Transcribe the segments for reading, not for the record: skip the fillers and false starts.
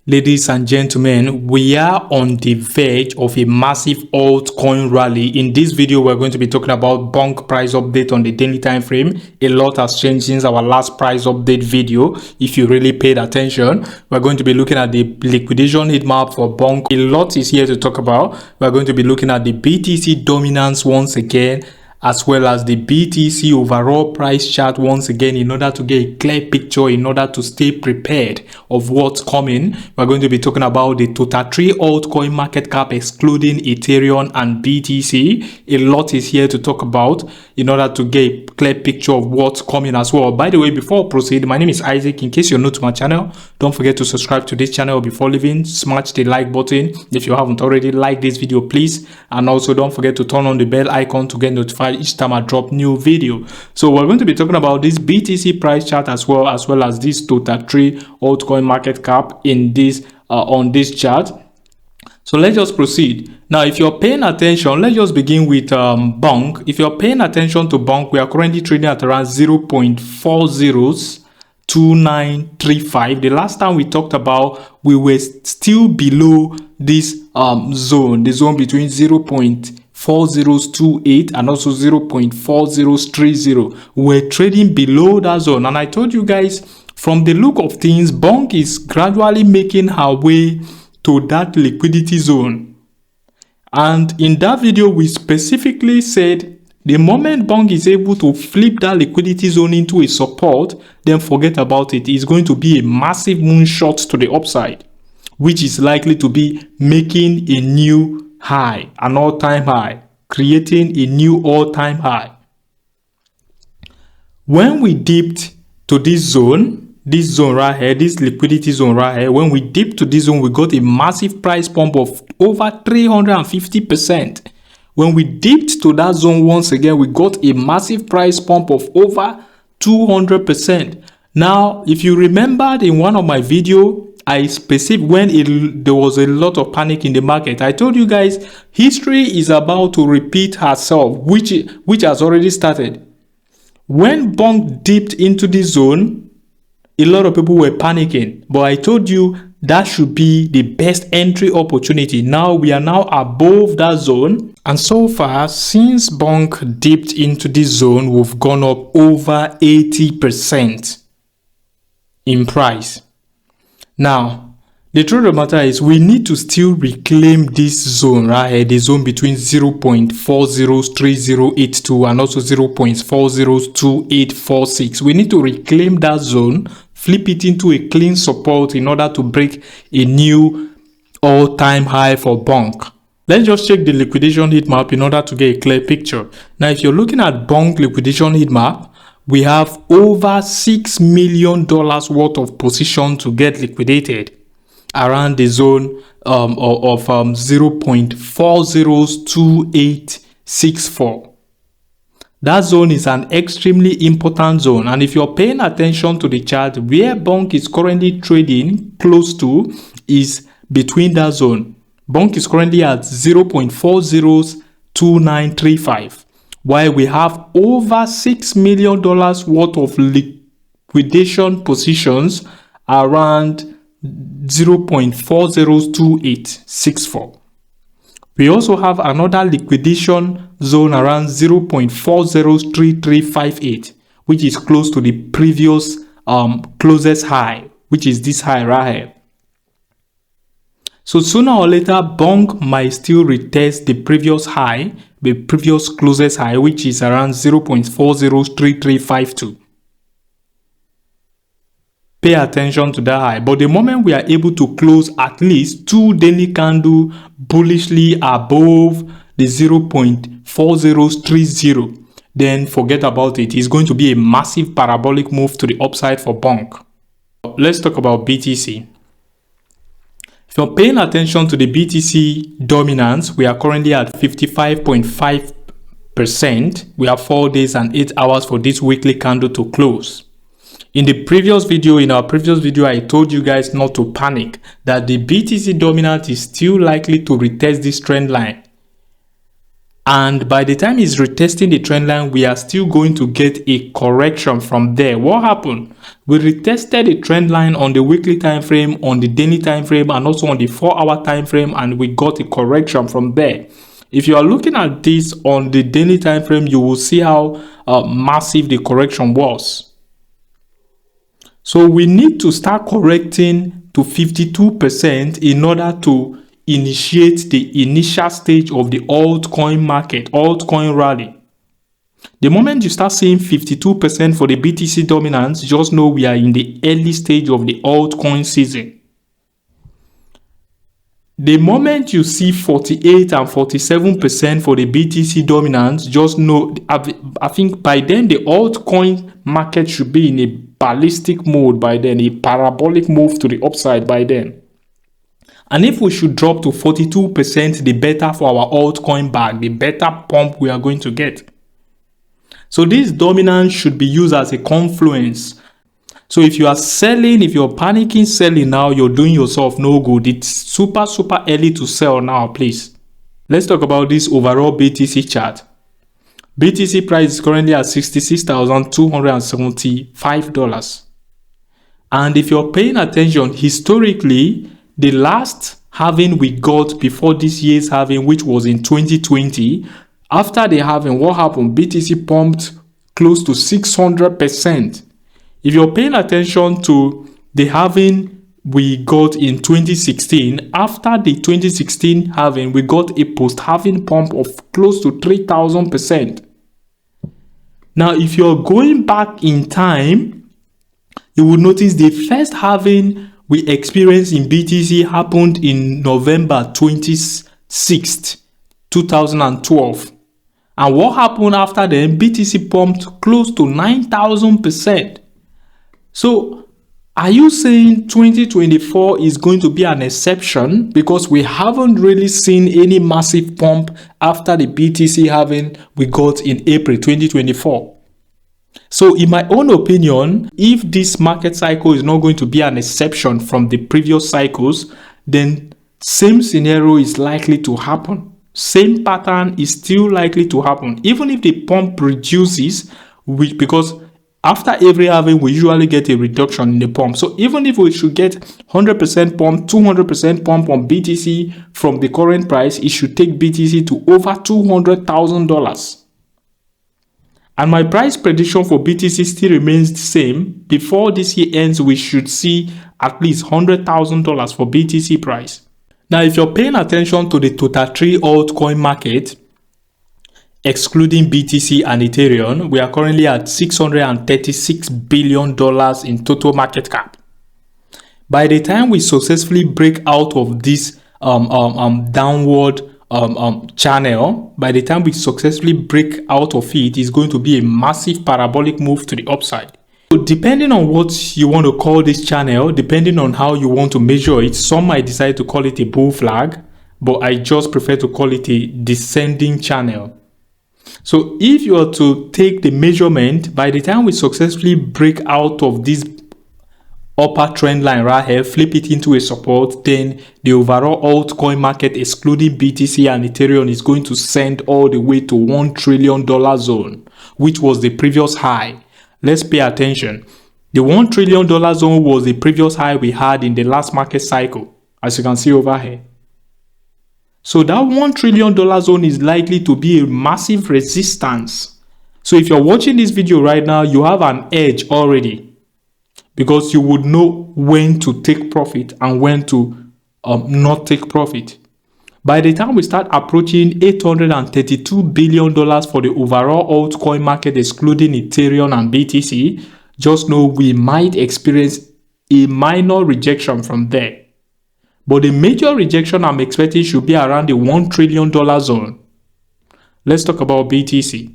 Ladies and gentlemen, we are on the verge of a massive altcoin rally. In this video, we're going to be talking about Bonk price update on the daily time frame. A lot has changed since our last price update video. If you really paid attention, we're going to be looking at the liquidation heat map for Bonk. A lot is here to talk about. We're going to be looking at the BTC dominance once again, as well as the BTC overall price chart once again, in order to get a clear picture, in order to stay prepared of what's coming. We're going to be talking about the total 3 altcoin market cap excluding Ethereum and BTC. A lot is here to talk about in order to get a clear picture of what's coming as well. By the way, before I proceed, my name is Isaac. In case you're new to my channel, don't forget to subscribe to this channel. Before leaving, smash the like button if you haven't already. Like this video, please, and also don't forget to turn on the bell icon to get notified each time I drop new video. So we're going to be talking about this BTC price chart as well as this total 3 altcoin market cap in this on this chart. So let's just proceed. Now, if you're paying attention, let's just begin with Bonk. If you're paying attention to Bonk, we are currently trading at around 0.402935. The last time we talked about, we were still below this zone, the zone between 0.4028 and also 0.4030. We're trading below that zone, and I told you guys, from the look of things, Bonk is gradually making her way to that liquidity zone. And in that video, we specifically said the moment Bonk is able to flip that liquidity zone into a support, then forget about it. It's going to be a massive moonshot to the upside, which is likely to be making a new high, an all-time high, creating a new all-time high. When we dipped to this zone right here, this liquidity zone right here, when we dipped to this zone, we got a massive price pump of over 350%. When we dipped to that zone once again, we got a massive price pump of over 200%. Now, if you remembered in one of my videos, I specific when there was a lot of panic in the market, I told you guys history is about to repeat herself, which has already started. When Bonk dipped into this zone, a lot of people were panicking, but I told you that should be the best entry opportunity. Now we are now above that zone, and so far since Bonk dipped into this zone, we've gone up over 80% in price. Now, the truth of the matter is we need to still reclaim this zone right here, the zone between 0.403082 and also 0.402846. We need to reclaim that zone, flip it into a clean support in order to break a new all-time high for Bonk. Let's just check the liquidation heat map in order to get a clear picture. Now, if you're looking at Bonk liquidation heat map, we have over $6 million worth of position to get liquidated around the zone of 0.402864. That zone is an extremely important zone, and if you're paying attention to the chart, where Bonk is currently trading close to is between that zone. Bonk is currently at 0.402935. while we have over $6 million worth of liquidation positions around 0.402864. We also have another liquidation zone around 0.403358, which is close to the previous closest high, which is this high right here. So sooner or later, Bonk might still retest the previous high, the previous closest high, which is around 0.403352. Pay attention to that high. But the moment we are able to close at least 2 daily candles bullishly above the 0.4030, then forget about it. It's going to be a massive parabolic move to the upside for Bonk. Let's talk about BTC. If you're paying attention to the BTC dominance, we are currently at 55.5%. We have 4 days and 8 hours for this weekly candle to close. In our previous video, I told you guys not to panic, that the BTC dominance is still likely to retest this trend line. And by the time it's retesting the trend line, we are still going to get a correction from there. What happened? We retested the trend line on the weekly time frame, on the daily time frame, and also on the 4-hour time frame, and we got a correction from there. If you are looking at this on the daily time frame, you will see how massive the correction was. So we need to start correcting to 52% in order to initiate the initial stage of the altcoin market, altcoin rally. The moment you start seeing 52% for the BTC dominance, just know we are in the early stage of the altcoin season. The moment you see 48 and 47% for the BTC dominance, just know, I think by then the altcoin market should be in a ballistic mode by then, a parabolic move to the upside by then. And if we should drop to 42%, the better for our altcoin bag, the better pump we are going to get. So this dominance should be used as a confluence. So if you are selling, if you're panicking selling now, you're doing yourself no good. It's super early to sell now, please. Let's talk about this overall BTC chart. BTC price is currently at $66,275. And if you're paying attention, historically, the last halving we got before this year's halving, which was in 2020, after the halving, what happened? BTC pumped close to 600%. If you're paying attention to the halving we got in 2016, after the 2016 halving, we got a post-halving pump of close to 3,000%. Now, if you're going back in time, you will notice the first halving we experienced in BTC happened in November 26th, 2012. And what happened after then? BTC pumped close to 9,000%. So, are you saying 2024 is going to be an exception? Because we haven't really seen any massive pump after the BTC halving we got in April 2024. So in my own opinion, if this market cycle is not going to be an exception from the previous cycles, then same scenario is likely to happen. Same pattern is still likely to happen. Even if the pump reduces, because after every halving, we usually get a reduction in the pump. So even if we should get 100% pump, 200% pump on BTC from the current price, it should take BTC to over $200,000. And my price prediction for BTC still remains the same. Before this year ends, we should see at least $100,000 for BTC price. Now, if you're paying attention to the total 3 altcoin market, excluding BTC and Ethereum, we are currently at $636 billion in total market cap. By the time we successfully break out of this downward channel, by the time we successfully break out of it, is going to be a massive parabolic move to the upside. So depending on what you want to call this channel, depending on how you want to measure it, some might decide to call it a bull flag, but I just prefer to call it a descending channel. So if you are to take the measurement, by the time we successfully break out of this upper trend line right here, flip it into a support, then the overall altcoin market excluding BTC and Ethereum is going to send all the way to $1 trillion zone, which was the previous high. Let's pay attention. The $1 trillion zone was the previous high we had in the last market cycle, as you can see over here. So that $1 trillion zone is likely to be a massive resistance. So if you're watching this video right now, you have an edge already, because you would know when to take profit and when to not take profit. By the time we start approaching $832 billion for the overall altcoin market, excluding Ethereum and BTC, just know we might experience a minor rejection from there. But the major rejection I'm expecting should be around the $1 trillion zone. Let's talk about BTC.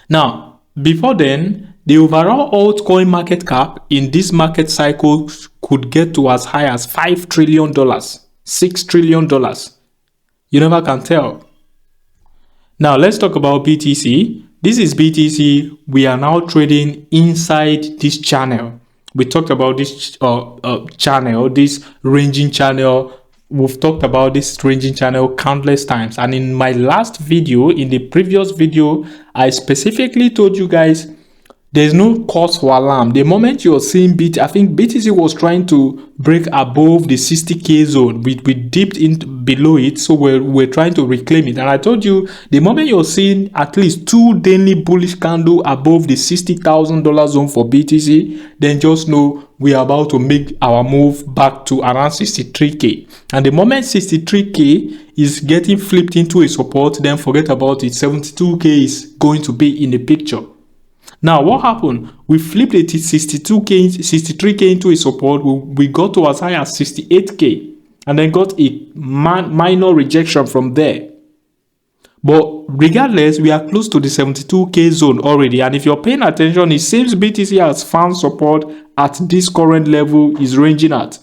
Now, before then, the overall altcoin market cap in this market cycle could get to as high as $5 trillion, $6 trillion. You never can tell. Now, let's talk about BTC. This is BTC. We are now trading inside this channel. We talked about this channel, this ranging channel we've talked about this ranging channel countless times, and in my last video, in the previous video, I specifically told you guys there's no cause for alarm. The moment you're seeing I think BTC was trying to break above the 60k zone. We dipped in below it, so we're trying to reclaim it. And I told you, the moment you're seeing at least 2 daily bullish candle above the $60,000 zone for BTC, then just know we are about to make our move back to around 63k. And the moment 63k is getting flipped into a support, then forget about it. 72k is going to be in the picture. Now, what happened? We flipped it 63k into a support. We got to as high as 68k and then got a minor rejection from there. But regardless, we are close to the 72k zone already. And if you're paying attention, it seems BTC has found support at this current level is ranging at.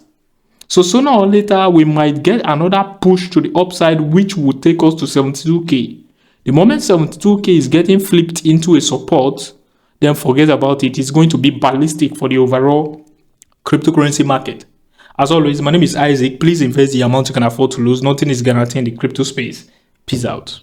So sooner or later, we might get another push to the upside, which would take us to 72k. The moment 72k is getting flipped into a support, then forget about it. It's going to be ballistic for the overall cryptocurrency market. As always, my name is Isaac. Please invest the amount you can afford to lose. Nothing is guaranteed in the crypto space. Peace out.